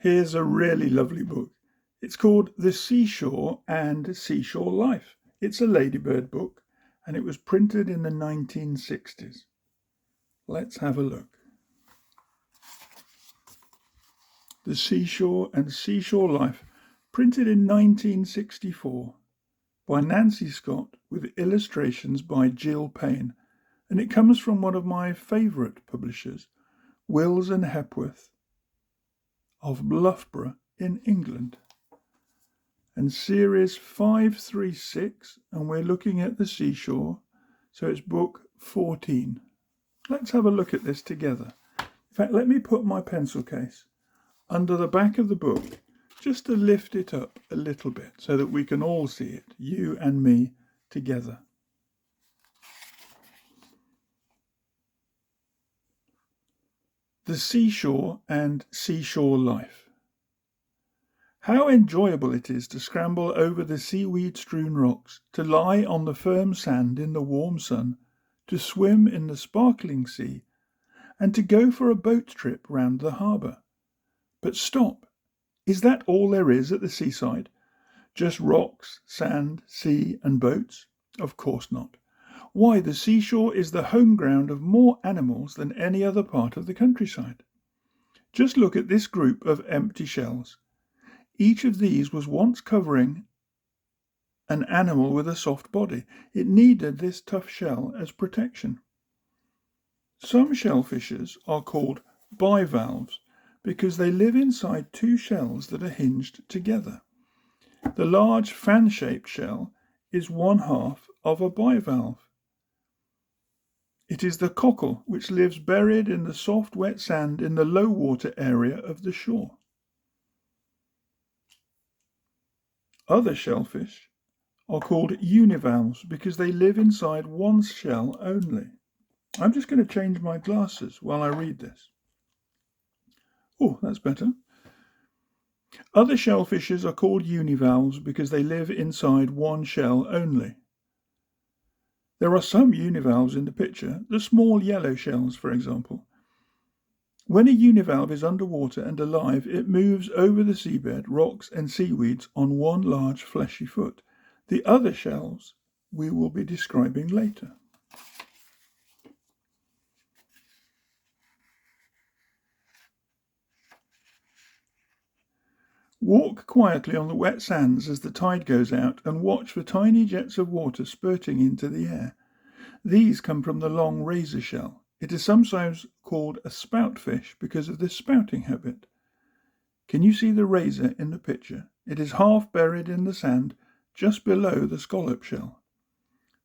Here's a really lovely book. It's called The Seashore and Seashore Life. It's a Ladybird book and it was printed in the 1960s. Let's have a look. The Seashore and Seashore Life, printed in 1964 by Nancy Scott with illustrations by Jill Payne, and it comes from one of my favourite publishers, Wills and Hepworth of Loughborough in England. And series 536, and we're looking at the seashore, so it's book 14. Let's have a look at this together. In fact, let me put my pencil case under the back of the book just to lift it up a little bit so that we can all see it, you and me together. The Seashore and Seashore Life. How enjoyable it is to scramble over the seaweed-strewn rocks, to lie on the firm sand in the warm sun, to swim in the sparkling sea, and to go for a boat trip round the harbour. But stop! Is that all there is at the seaside? Just rocks, sand, sea and boats? Of course not. Why, the seashore is the home ground of more animals than any other part of the countryside. Just look at this group of empty shells. Each of these was once covering an animal with a soft body. It needed this tough shell as protection. Some shellfishes are called bivalves because they live inside two shells that are hinged together. The large fan-shaped shell is one half of a bivalve. It is the cockle which lives buried in the soft wet sand in the low water area of the shore. Other shellfish are called univalves because they live inside one shell only. I'm just going to change my glasses while I read this. Oh, that's better. Other shellfishes are called univalves because they live inside one shell only. There are some univalves in the picture, the small yellow shells, for example. When a univalve is underwater and alive, it moves over the seabed, rocks and seaweeds on one large fleshy foot. The other shells we will be describing later. Walk quietly on the wet sands as the tide goes out and watch for tiny jets of water spurting into the air. These come from the long razor shell. It is sometimes called a spout fish because of this spouting habit. Can you see the razor in the picture? It is half buried in the sand just below the scallop shell.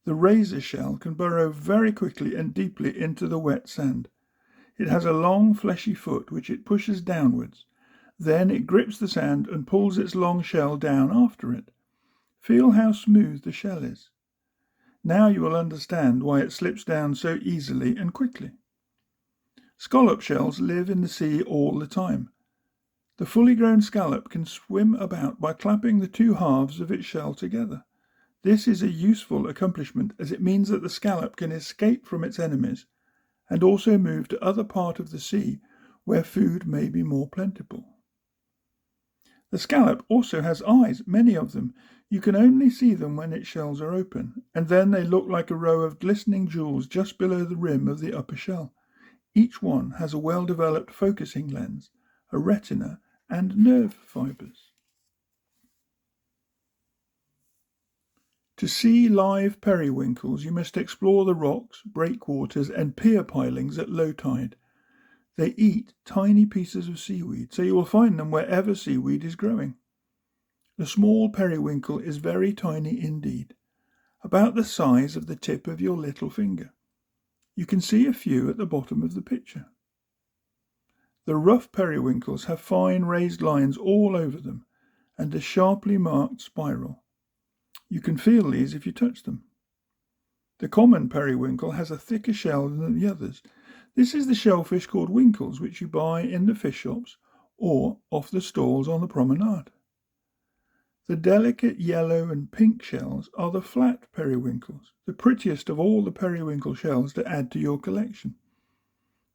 The razor shell can burrow very quickly and deeply into the wet sand. It has a long fleshy foot which it pushes downwards. Then it grips the sand and pulls its long shell down after it. Feel how smooth the shell is. Now you will understand why it slips down so easily and quickly. Scallop shells live in the sea all the time. The fully grown scallop can swim about by clapping the two halves of its shell together. This is a useful accomplishment as it means that the scallop can escape from its enemies and also move to other parts of the sea where food may be more plentiful. The scallop also has eyes, many of them. You can only see them when its shells are open, and then they look like a row of glistening jewels just below the rim of the upper shell. Each one has a well-developed focusing lens, a retina, and nerve fibres. To see live periwinkles, you must explore the rocks, breakwaters, and pier pilings at low tide. They eat tiny pieces of seaweed, so you will find them wherever seaweed is growing. The small periwinkle is very tiny indeed, about the size of the tip of your little finger. You can see a few at the bottom of the picture. The rough periwinkles have fine raised lines all over them and a sharply marked spiral. You can feel these if you touch them. The common periwinkle has a thicker shell than the others. This is the shellfish called winkles, which you buy in the fish shops or off the stalls on the promenade. The delicate yellow and pink shells are the flat periwinkles, the prettiest of all the periwinkle shells to add to your collection.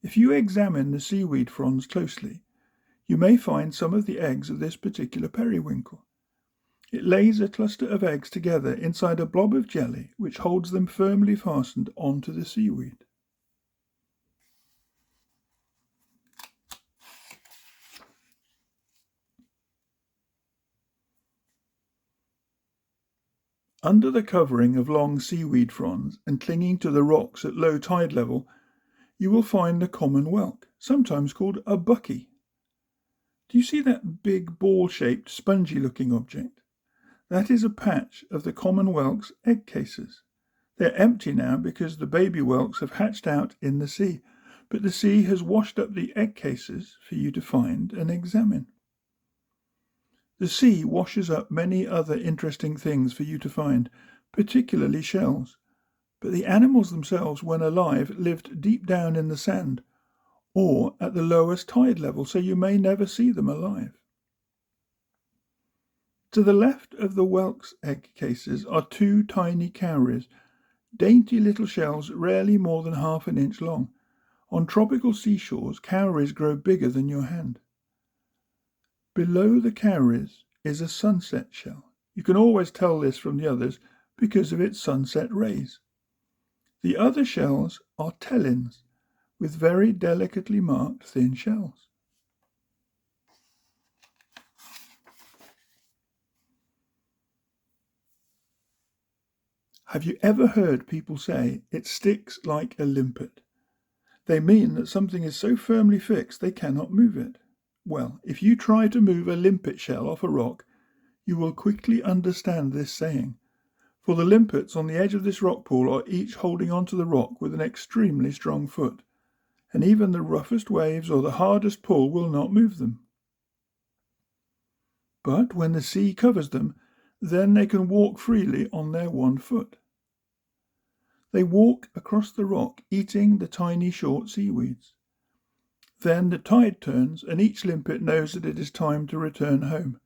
If you examine the seaweed fronds closely, You may find some of the eggs of this particular periwinkle. It lays a cluster of eggs together inside a blob of jelly which holds them firmly fastened onto the seaweed. Under the covering of long seaweed fronds and clinging to the rocks at low tide level, you will find the common whelk, sometimes called a bucky. Do you see that big ball-shaped, spongy-looking object? That is a patch of the common whelk's egg cases. They're empty now because the baby whelks have hatched out in the sea, but the sea has washed up the egg cases for you to find and examine. The sea washes up many other interesting things for you to find, particularly shells. But the animals themselves, when alive, lived deep down in the sand, or at the lowest tide level, so you may never see them alive. To the left of the whelk's egg cases are two tiny cowries, dainty little shells rarely more than half an inch long. On tropical seashores, cowries grow bigger than your hand. Below the cowries is a sunset shell. You can always tell this from the others because of its sunset rays. The other shells are tellins, with very delicately marked thin shells. Have you ever heard people say it sticks like a limpet? They mean that something is so firmly fixed they cannot move it. Well, if you try to move a limpet shell off a rock, you will quickly understand this saying, for the limpets on the edge of this rock pool are each holding onto the rock with an extremely strong foot, and even the roughest waves or the hardest pull will not move them. But when the sea covers them, then they can walk freely on their one foot. They walk across the rock, eating the tiny short seaweeds. Then the tide turns, and each limpet knows that it is time to return home.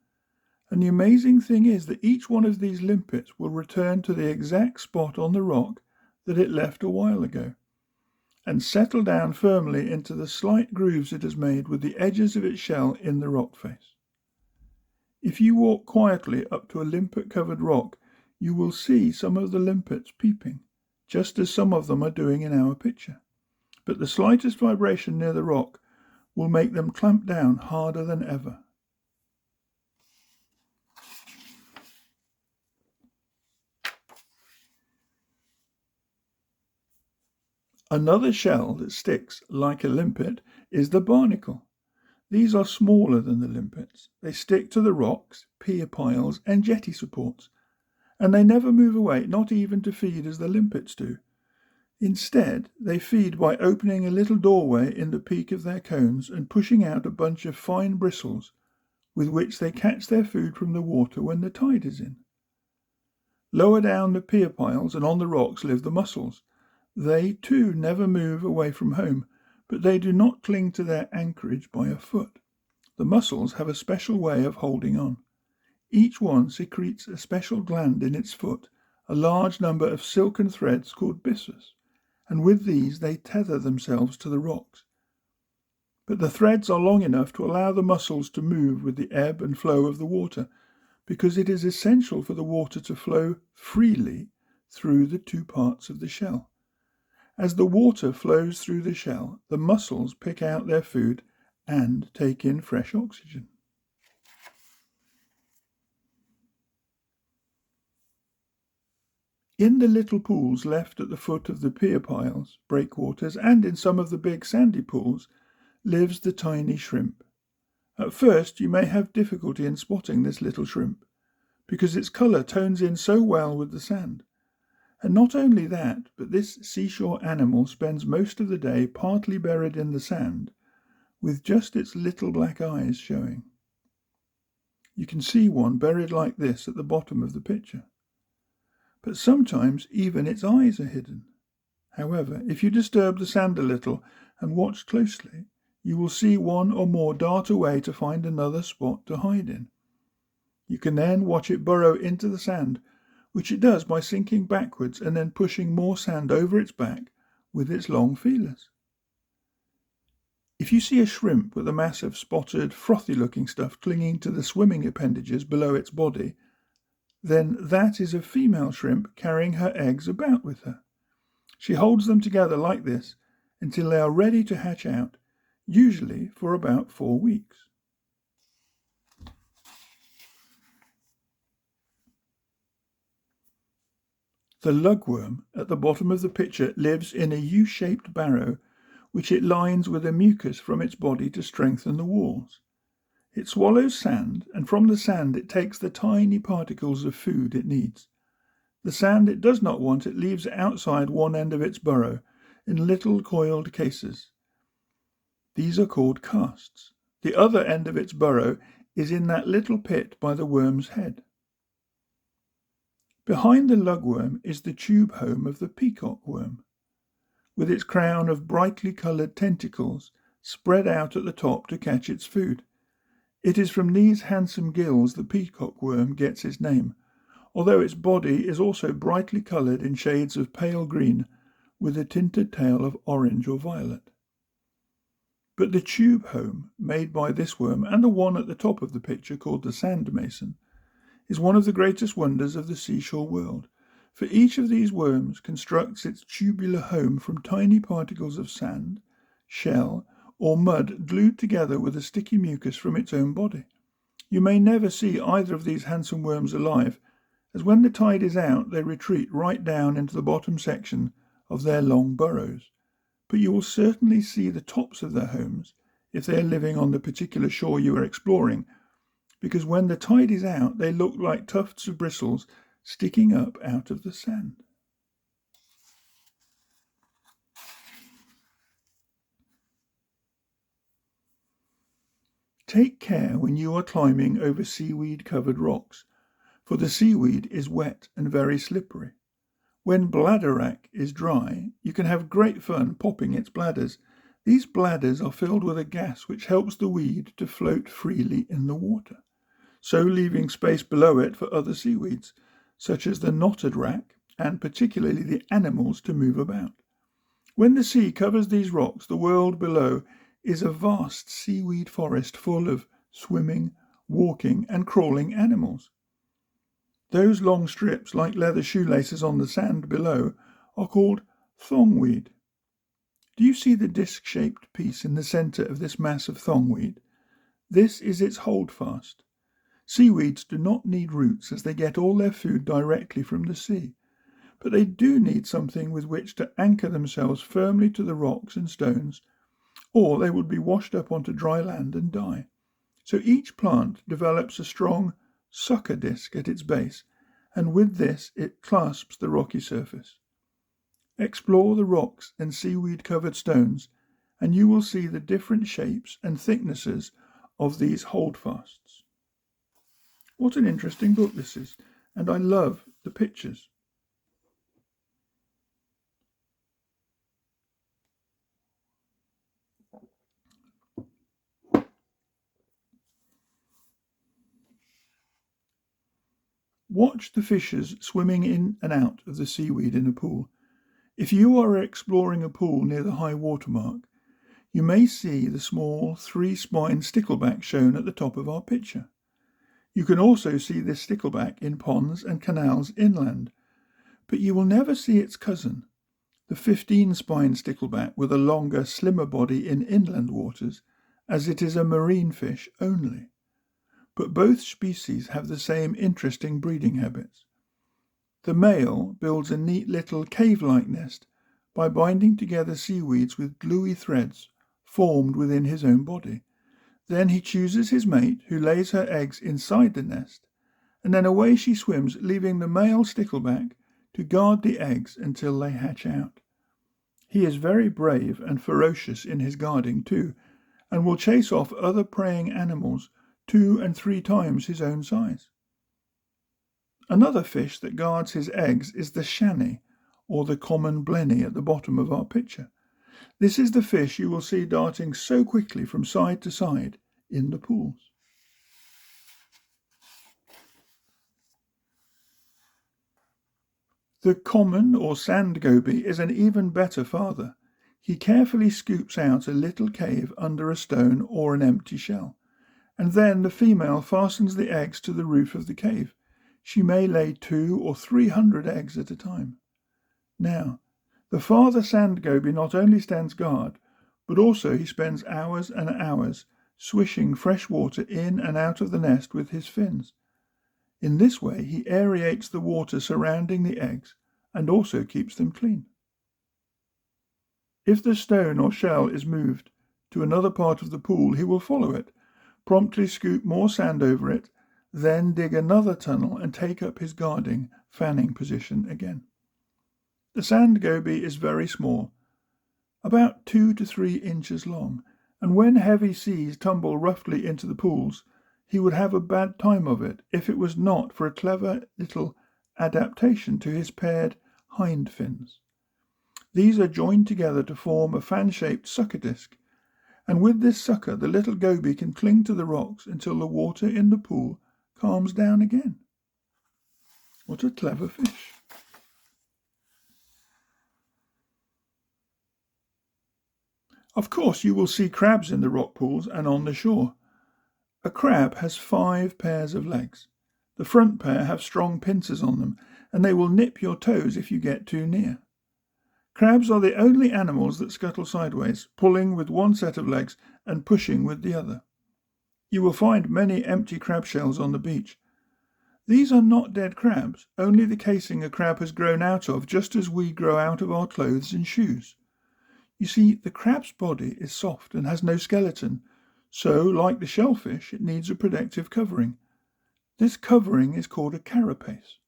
And the amazing thing is that each one of these limpets will return to the exact spot on the rock that it left a while ago, and settle down firmly into the slight grooves it has made with the edges of its shell in the rock face. If you walk quietly up to a limpet-covered rock, you will see some of the limpets peeping, just as some of them are doing in our picture. But the slightest vibration near the rock will make them clamp down harder than ever. Another shell that sticks like a limpet is the barnacle. These are smaller than the limpets. They stick to the rocks, pier piles, and jetty supports, and they never move away, not even to feed as the limpets do. Instead, they feed by opening a little doorway in the peak of their cones and pushing out a bunch of fine bristles with which they catch their food from the water when the tide is in. Lower down the pier piles and on the rocks live the mussels. They, too, never move away from home, but they do not cling to their anchorage by a foot. The mussels have a special way of holding on. Each one secretes a special gland in its foot, a large number of silken threads called byssus, and with these they tether themselves to the rocks. But the threads are long enough to allow the mussels to move with the ebb and flow of the water, because it is essential for the water to flow freely through the two parts of the shell. As the water flows through the shell, the mussels pick out their food and take in fresh oxygen. In the little pools left at the foot of the pier piles, breakwaters, and in some of the big sandy pools, lives the tiny shrimp. At first you may have difficulty in spotting this little shrimp, because its colour tones in so well with the sand. And not only that, but this seashore animal spends most of the day partly buried in the sand, with just its little black eyes showing. You can see one buried like this at the bottom of the picture. But sometimes even its eyes are hidden. However, if you disturb the sand a little and watch closely, you will see one or more dart away to find another spot to hide in. You can then watch it burrow into the sand, which it does by sinking backwards and then pushing more sand over its back with its long feelers. If you see a shrimp with a mass of spotted, frothy-looking stuff clinging to the swimming appendages below its body, then that is a female shrimp carrying her eggs about with her. She holds them together like this until they are ready to hatch out, usually for about 4 weeks. The lugworm at the bottom of the picture lives in a U-shaped barrow which it lines with a mucus from its body to strengthen the walls. It swallows sand, and from the sand it takes the tiny particles of food it needs. The sand it does not want it leaves outside one end of its burrow in little coiled cases. These are called casts. The other end of its burrow is in that little pit by the worm's head. Behind the lugworm is the tube home of the peacock worm, with its crown of brightly coloured tentacles spread out at the top to catch its food. It is from these handsome gills the peacock worm gets its name, although its body is also brightly coloured in shades of pale green with a tinted tail of orange or violet. But the tube home made by this worm, and the one at the top of the picture called the sand mason, is one of the greatest wonders of the seashore world, for each of these worms constructs its tubular home from tiny particles of sand, shell, or mud glued together with a sticky mucus from its own body. You may never see either of these handsome worms alive, as when the tide is out they retreat right down into the bottom section of their long burrows. But you will certainly see the tops of their homes if they are living on the particular shore you are exploring, because when the tide is out they look like tufts of bristles sticking up out of the sand. Take care when you are climbing over seaweed-covered rocks, for the seaweed is wet and very slippery. When bladderwrack is dry, you can have great fun popping its bladders. These bladders are filled with a gas which helps the weed to float freely in the water, so leaving space below it for other seaweeds, such as the knotted wrack, and particularly the animals to move about. When the sea covers these rocks, the world below is a vast seaweed forest full of swimming, walking, and crawling animals. Those long strips, like leather shoelaces on the sand below, are called thongweed. Do you see the disc-shaped piece in the centre of this mass of thongweed? This is its holdfast. Seaweeds do not need roots, as they get all their food directly from the sea, but they do need something with which to anchor themselves firmly to the rocks and stones, or they would be washed up onto dry land and die. So each plant develops a strong sucker disc at its base, and with this it clasps the rocky surface. Explore the rocks and seaweed-covered stones, and you will see the different shapes and thicknesses of these holdfasts. What an interesting book this is, and I love the pictures. Watch the fishes swimming in and out of the seaweed in a pool. If you are exploring a pool near the high water mark, you may see the small 3-spined stickleback shown at the top of our picture. You can also see this stickleback in ponds and canals inland, but you will never see its cousin, the 15-spined stickleback with a longer, slimmer body in inland waters, as it is a marine fish only. But both species have the same interesting breeding habits. The male builds a neat little cave-like nest by binding together seaweeds with gluey threads formed within his own body. Then he chooses his mate, who lays her eggs inside the nest, and then away she swims, leaving the male stickleback to guard the eggs until they hatch out. He is very brave and ferocious in his guarding too, and will chase off other preying animals 2 and 3 times his own size. Another fish that guards his eggs is the shanny, or the common blenny at the bottom of our picture. This is the fish you will see darting so quickly from side to side in the pools. The common or sand goby is an even better father. He carefully scoops out a little cave under a stone or an empty shell, and then the female fastens the eggs to the roof of the cave. She may lay 200 or 300 eggs at a time. Now, the father sand goby not only stands guard, but also he spends hours and hours swishing fresh water in and out of the nest with his fins. In this way he aerates the water surrounding the eggs and also keeps them clean. If the stone or shell is moved to another part of the pool, he will follow it, promptly scoop more sand over it, then dig another tunnel and take up his guarding, fanning position again. The sand goby is very small, about 2 to 3 inches long, and when heavy seas tumble roughly into the pools, he would have a bad time of it if it was not for a clever little adaptation to his paired hind fins. These are joined together to form a fan-shaped sucker disc, and with this sucker the little goby can cling to the rocks until the water in the pool calms down again. What a clever fish! Of course, you will see crabs in the rock pools and on the shore. A crab has 5 pairs of legs. The front pair have strong pincers on them, and they will nip your toes if you get too near. Crabs are the only animals that scuttle sideways, pulling with one set of legs and pushing with the other. You will find many empty crab shells on the beach. These are not dead crabs, only the casing a crab has grown out of, just as we grow out of our clothes and shoes. You see, the crab's body is soft and has no skeleton, so, like the shellfish, it needs a protective covering. This covering is called a carapace.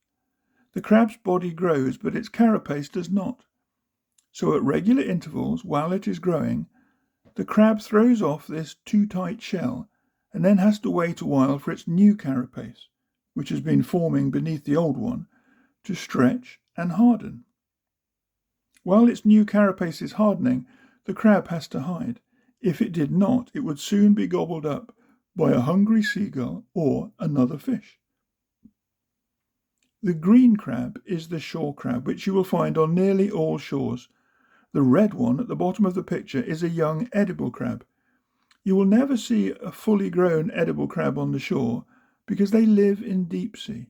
The crab's body grows, but its carapace does not. So at regular intervals, while it is growing, the crab throws off this too tight shell and then has to wait a while for its new carapace, which has been forming beneath the old one, to stretch and harden. While its new carapace is hardening, the crab has to hide. If it did not, it would soon be gobbled up by a hungry seagull or another fish. The green crab is the shore crab, which you will find on nearly all shores. The red one at the bottom of the picture is a young edible crab. You will never see a fully grown edible crab on the shore because they live in deep sea.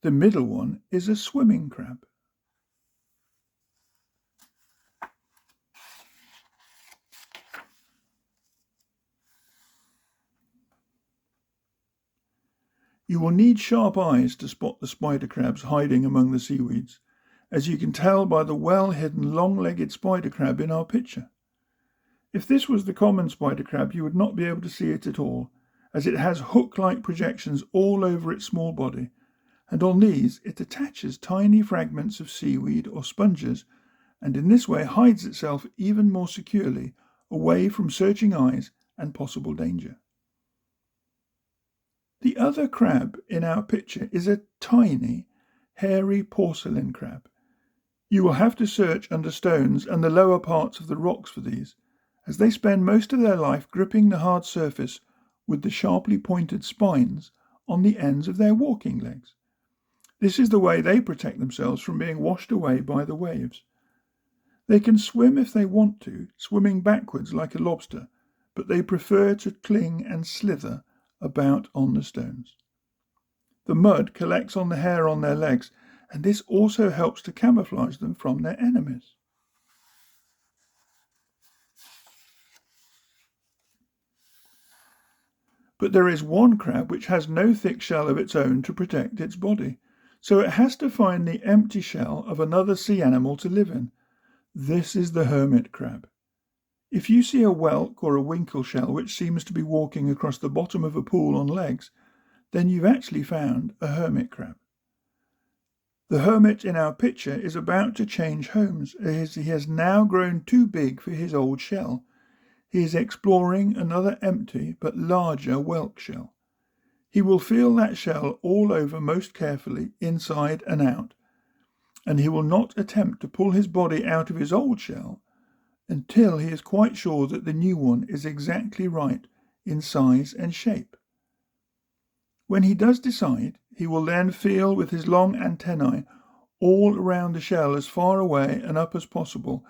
The middle one is a swimming crab. You will need sharp eyes to spot the spider crabs hiding among the seaweeds, as you can tell by the well-hidden long-legged spider crab in our picture. If this was the common spider crab, you would not be able to see it at all, as it has hook-like projections all over its small body, and on these it attaches tiny fragments of seaweed or sponges, and in this way hides itself even more securely away from searching eyes and possible danger. The other crab in our picture is a tiny, hairy porcelain crab. You will have to search under stones and the lower parts of the rocks for these, as they spend most of their life gripping the hard surface with the sharply pointed spines on the ends of their walking legs. This is the way they protect themselves from being washed away by the waves. They can swim if they want to, swimming backwards like a lobster, but they prefer to cling and slither about on the stones. The mud collects on the hair on their legs, and this also helps to camouflage them from their enemies. But there is one crab which has no thick shell of its own to protect its body, so it has to find the empty shell of another sea animal to live in. This is the hermit crab. If you see a whelk or a winkle shell which seems to be walking across the bottom of a pool on legs, then you've actually found a hermit crab. The hermit in our picture is about to change homes, as he has now grown too big for his old shell. He is exploring another empty but larger whelk shell. He will feel that shell all over most carefully, inside and out, and he will not attempt to pull his body out of his old shell until he is quite sure that the new one is exactly right in size and shape. When he does decide, he will then feel with his long antennae all around the shell as far away and up as possible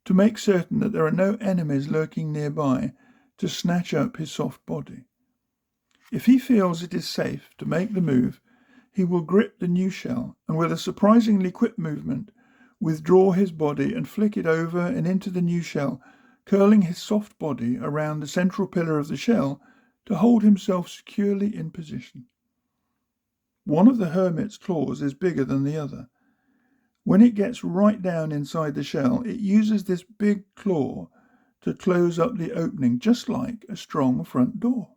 to make certain that there are no enemies lurking nearby to snatch up his soft body. If he feels it is safe to make the move, he will grip the new shell and with a surprisingly quick movement withdraw his body and flick it over and into the new shell, curling his soft body around the central pillar of the shell to hold himself securely in position. One of the hermit's claws is bigger than the other. When it gets right down inside the shell, it uses this big claw to close up the opening, just like a strong front door.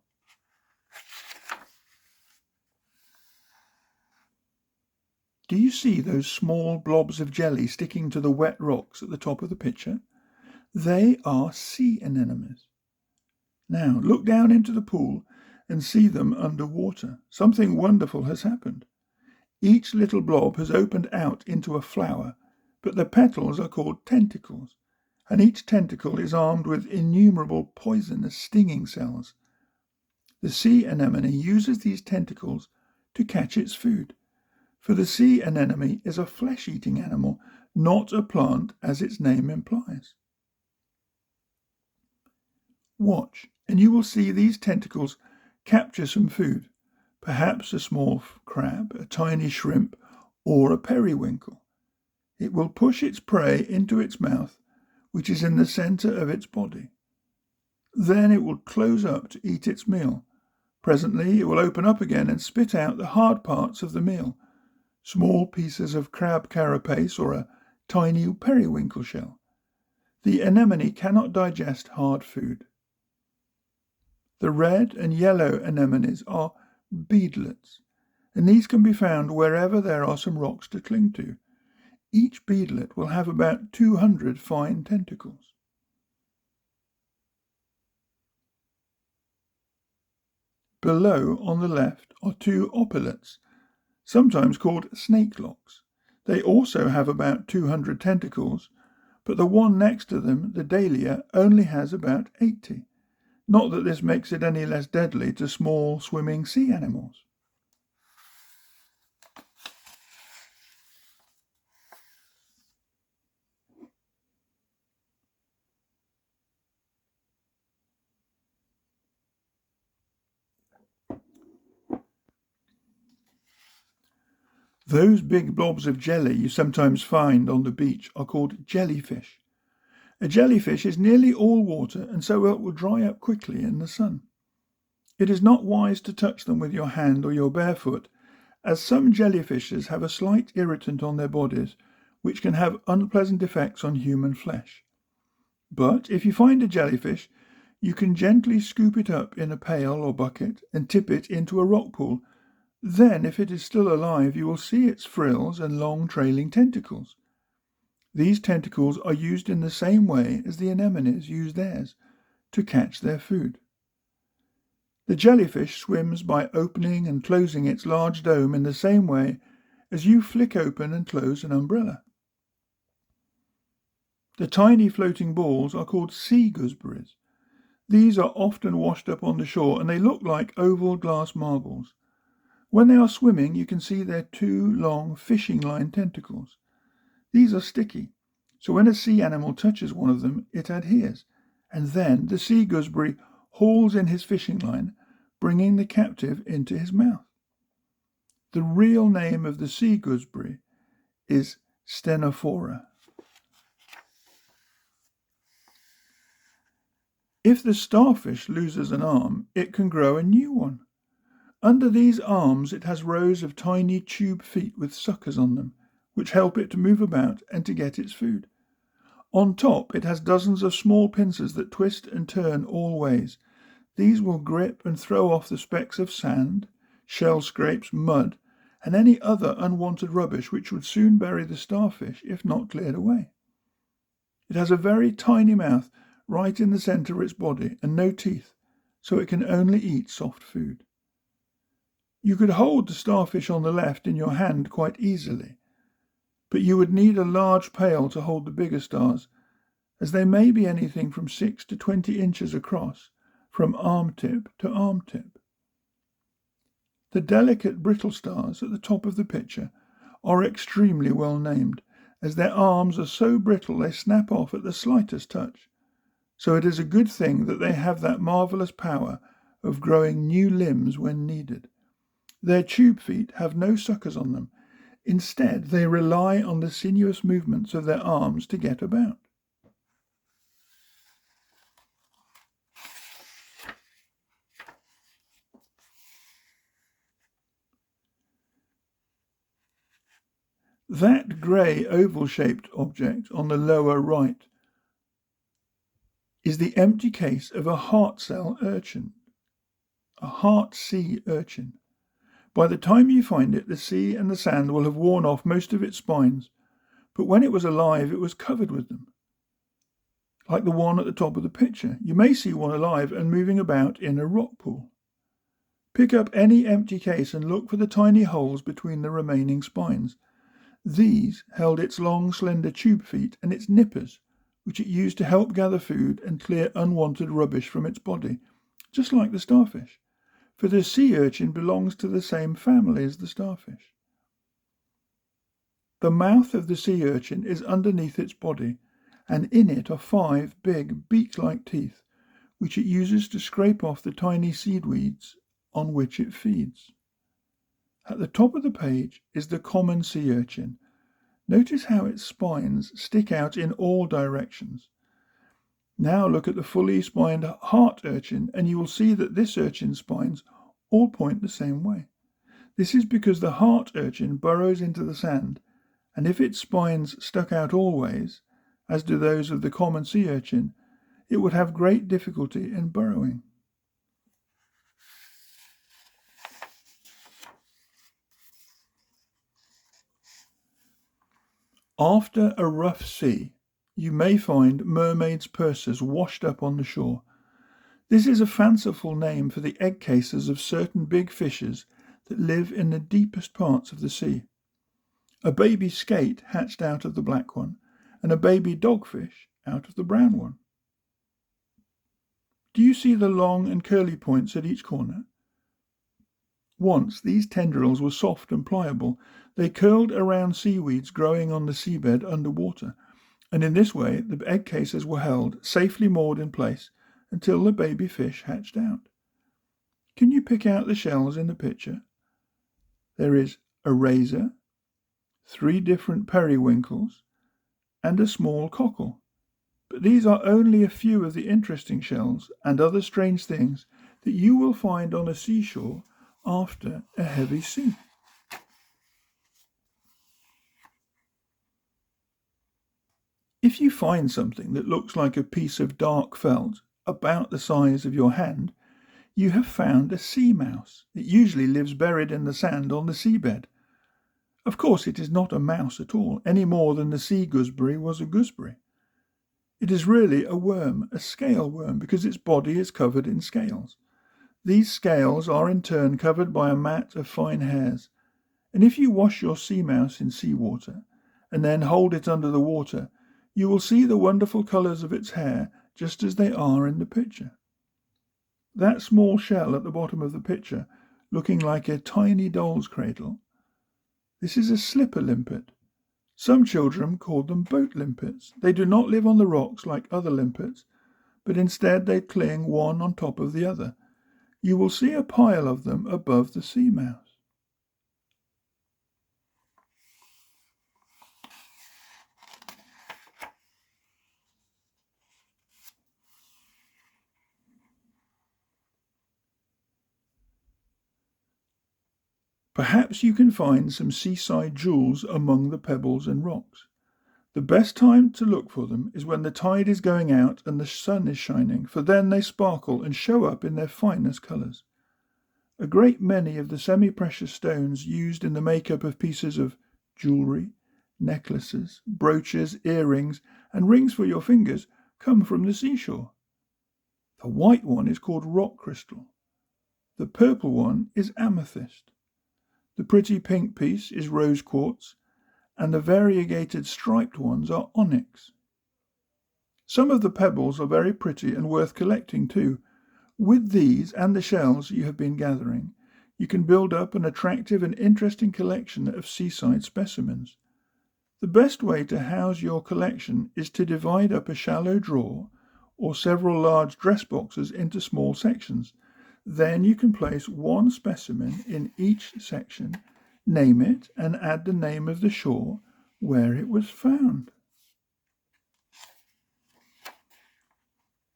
Do you see those small blobs of jelly sticking to the wet rocks at the top of the picture? They are sea anemones. Now, look down into the pool and see them under water. Something wonderful has happened. Each little blob has opened out into a flower, but the petals are called tentacles, and each tentacle is armed with innumerable poisonous stinging cells. The sea anemone uses these tentacles to catch its food, for the sea anemone is a flesh-eating animal, not a plant as its name implies. Watch, and you will see these tentacles capture some food, perhaps a small crab, a tiny shrimp, or a periwinkle. It will push its prey into its mouth, which is in the centre of its body. Then it will close up to eat its meal. Presently it will open up again and spit out the hard parts of the meal, small pieces of crab carapace or a tiny periwinkle shell. The anemone cannot digest hard food. The red and yellow anemones are beadlets, and these can be found wherever there are some rocks to cling to. Each beadlet will have about 200 fine tentacles. Below, on the left, are 2 opalets, sometimes called snake locks. They also have about 200 tentacles, but the one next to them, the dahlia, only has about 80. Not that this makes it any less deadly to small swimming sea animals. Those big blobs of jelly you sometimes find on the beach are called jellyfish. A jellyfish is nearly all water, and so it will dry up quickly in the sun. It is not wise to touch them with your hand or your bare foot, as some jellyfishes have a slight irritant on their bodies, which can have unpleasant effects on human flesh. But if you find a jellyfish, you can gently scoop it up in a pail or bucket and tip it into a rock pool. Then, if it is still alive, you will see its frills and long trailing tentacles. These tentacles are used in the same way as the anemones use theirs, to catch their food. The jellyfish swims by opening and closing its large dome in the same way as you flick open and close an umbrella. The tiny floating balls are called sea gooseberries. These are often washed up on the shore, and they look like oval glass marbles. When they are swimming, you can see their 2 long fishing line tentacles. These are sticky, so when a sea animal touches one of them, it adheres, and then the sea gooseberry hauls in his fishing line, bringing the captive into his mouth. The real name of the sea gooseberry is Stenophora. If the starfish loses an arm, it can grow a new one. Under these arms it has rows of tiny tube feet with suckers on them, which help it to move about and to get its food. On top it has dozens of small pincers that twist and turn all ways. These will grip and throw off the specks of sand, shell scrapes, mud, and any other unwanted rubbish which would soon bury the starfish if not cleared away. It has a very tiny mouth right in the centre of its body and no teeth, so it can only eat soft food. You could hold the starfish on the left in your hand quite easily, but you would need a large pail to hold the bigger stars, as they may be anything from 6 to 20 inches across, from arm tip to arm tip. The delicate brittle stars at the top of the picture are extremely well named, as their arms are so brittle they snap off at the slightest touch. So it is a good thing that they have that marvellous power of growing new limbs when needed. Their tube feet have no suckers on them. Instead, they rely on the sinuous movements of their arms to get about. That grey oval-shaped object on the lower right is the empty case of a heart cell urchin, a heart sea urchin. By the time you find it, the sea and the sand will have worn off most of its spines, but when it was alive, it was covered with them. Like the one at the top of the picture, you may see one alive and moving about in a rock pool. Pick up any empty case and look for the tiny holes between the remaining spines. These held its long, slender tube feet and its nippers, which it used to help gather food and clear unwanted rubbish from its body, just like the starfish, for the sea urchin belongs to the same family as the starfish. The mouth of the sea urchin is underneath its body, and in it are 5 big beak-like teeth, which it uses to scrape off the tiny seedweeds on which it feeds. At the top of the page is the common sea urchin. Notice how its spines stick out in all directions. Now look at the fully spined heart urchin, and you will see that this urchin's spines all point the same way. This is because the heart urchin burrows into the sand, and if its spines stuck out always, as do those of the common sea urchin, it would have great difficulty in burrowing. After a rough sea, you may find mermaids' purses washed up on the shore. This is a fanciful name for the egg cases of certain big fishes that live in the deepest parts of the sea. A baby skate hatched out of the black one, and a baby dogfish out of the brown one. Do you see the long and curly points at each corner? Once these tendrils were soft and pliable. They curled around seaweeds growing on the seabed underwater, and in this way the egg cases were held, safely moored in place, until the baby fish hatched out. Can you pick out the shells in the picture? There is a razor, 3 different periwinkles, and a small cockle. But these are only a few of the interesting shells and other strange things that you will find on a seashore after a heavy sea. If you find something that looks like a piece of dark felt about the size of your hand, you have found a sea mouse. It usually lives buried in the sand on the seabed. Of course, it is not a mouse at all, any more than the sea gooseberry was a gooseberry. It is really a worm, a scale worm, because its body is covered in scales. These scales are in turn covered by a mat of fine hairs, and if you wash your sea mouse in seawater and then hold it under the water, you will see the wonderful colours of its hair just as they are in the picture. That small shell at the bottom of the picture, looking like a tiny doll's cradle, this is a slipper limpet. Some children call them boat limpets. They do not live on the rocks like other limpets, but instead they cling one on top of the other. You will see a pile of them above the sea mouse. Perhaps you can find some seaside jewels among the pebbles and rocks. The best time to look for them is when the tide is going out and the sun is shining, for then they sparkle and show up in their finest colours. A great many of the semi-precious stones used in the make-up of pieces of jewellery, necklaces, brooches, earrings, and rings for your fingers come from the seashore. The white one is called rock crystal. The purple one is amethyst. The pretty pink piece is rose quartz, and the variegated striped ones are onyx. Some of the pebbles are very pretty and worth collecting too. With these and the shells you have been gathering, you can build up an attractive and interesting collection of seaside specimens. The best way to house your collection is to divide up a shallow drawer or several large dress boxes into small sections. Then you can place one specimen in each section, name it, and add the name of the shore where it was found.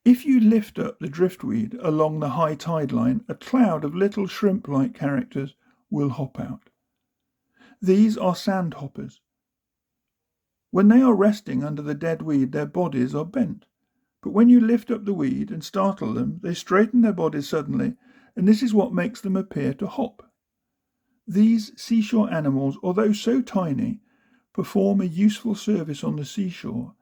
If you lift up the driftweed along the high tide line, a cloud of little shrimp-like characters will hop out. These are sandhoppers. When they are resting under the dead weed, their bodies are bent. But when you lift up the weed and startle them, they straighten their bodies suddenly, and this is what makes them appear to hop. These seashore animals, although so tiny, perform a useful service on the seashore,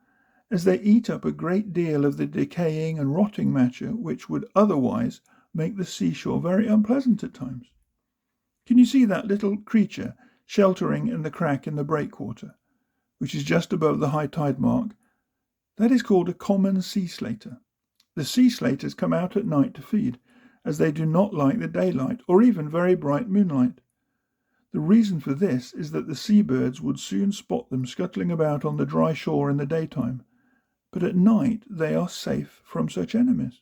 as they eat up a great deal of the decaying and rotting matter which would otherwise make the seashore very unpleasant at times. Can you see that little creature sheltering in the crack in the breakwater, which is just above the high tide mark? That is called a common sea slater. The sea slaters come out at night to feed, as they do not like the daylight or even very bright moonlight. The reason for this is that the seabirds would soon spot them scuttling about on the dry shore in the daytime, but at night they are safe from such enemies.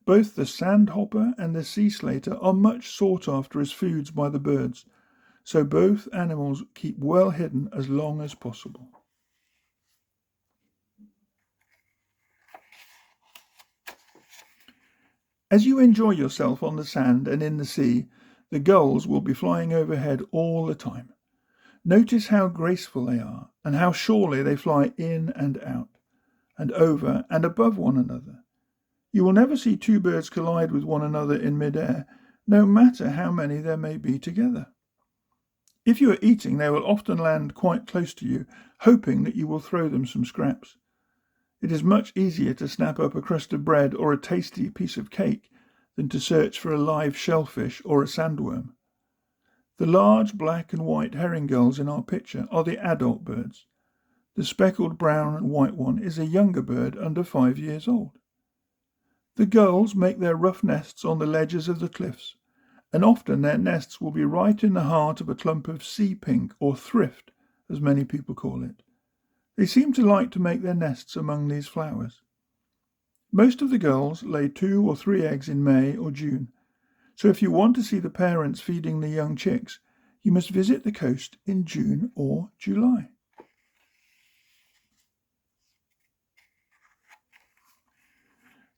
Both the sandhopper and the sea slater are much sought after as foods by the birds, so both animals keep well hidden as long as possible. As you enjoy yourself on the sand and in the sea, the gulls will be flying overhead all the time. Notice how graceful they are, and how surely they fly in and out, and over and above one another. You will never see two birds collide with one another in mid-air, no matter how many there may be together. If you are eating, they will often land quite close to you, hoping that you will throw them some scraps. It is much easier to snap up a crust of bread or a tasty piece of cake than to search for a live shellfish or a sandworm. The large black and white herring gulls in our picture are the adult birds. The speckled brown and white one is a younger bird under 5 years old. The gulls make their rough nests on the ledges of the cliffs, and often their nests will be right in the heart of a clump of sea pink, or thrift, as many people call it. They seem to like to make their nests among these flowers. Most of the gulls lay 2 or 3 eggs in May or June, so if you want to see the parents feeding the young chicks, you must visit the coast in June or July.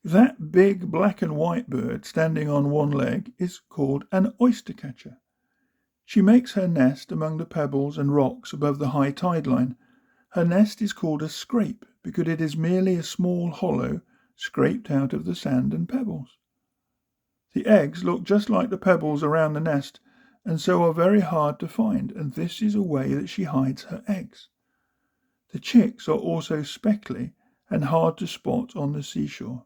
That big black and white bird standing on one leg is called an oyster catcher. She makes her nest among the pebbles and rocks above the high tide line. Her nest is called a scrape because it is merely a small hollow scraped out of the sand and pebbles. The eggs look just like the pebbles around the nest and so are very hard to find, and this is a way that she hides her eggs. The chicks are also speckly and hard to spot on the seashore.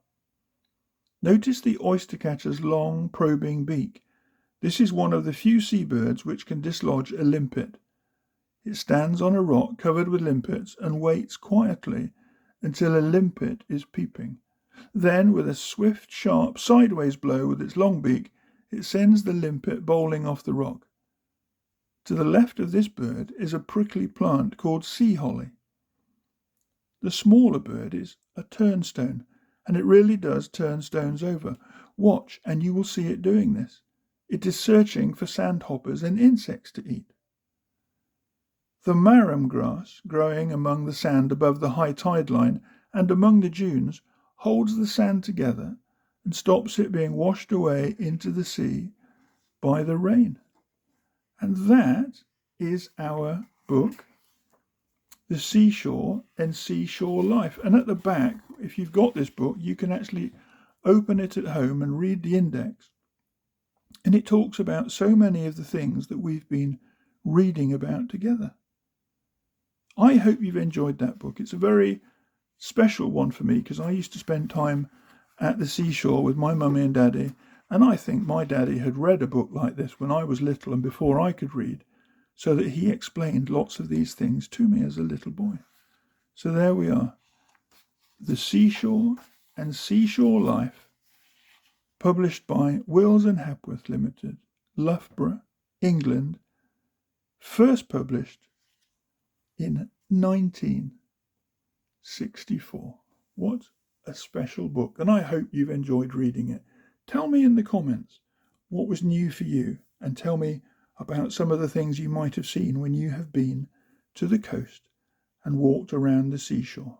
Notice the oyster catcher's long, probing beak. This is one of the few seabirds which can dislodge a limpet. It stands on a rock covered with limpets and waits quietly until a limpet is peeping. Then, with a swift, sharp, sideways blow with its long beak, it sends the limpet bowling off the rock. To the left of this bird is a prickly plant called sea holly. The smaller bird is a turnstone, and it really does turn stones over. Watch, and you will see it doing this. It is searching for sandhoppers and insects to eat. The marram grass, growing among the sand above the high tide line and among the dunes, holds the sand together and stops it being washed away into the sea by the rain. And that is our book, The Seashore and Seashore Life. And at the back, if you've got this book, you can actually open it at home and read the index. And it talks about so many of the things that we've been reading about together. I hope you've enjoyed that book. It's a very special one for me because I used to spend time at the seashore with my mummy and daddy, and I think my daddy had read a book like this when I was little and before I could read, so that he explained lots of these things to me as a little boy. So there we are. The Seashore and Seashore Life, published by Wills and Hepworth Limited, Loughborough, England, first published in 1964. What a special book, and I hope you've enjoyed reading it. Tell me in the comments what was new for you, and tell me about some of the things you might have seen when you have been to the coast and walked around the seashore.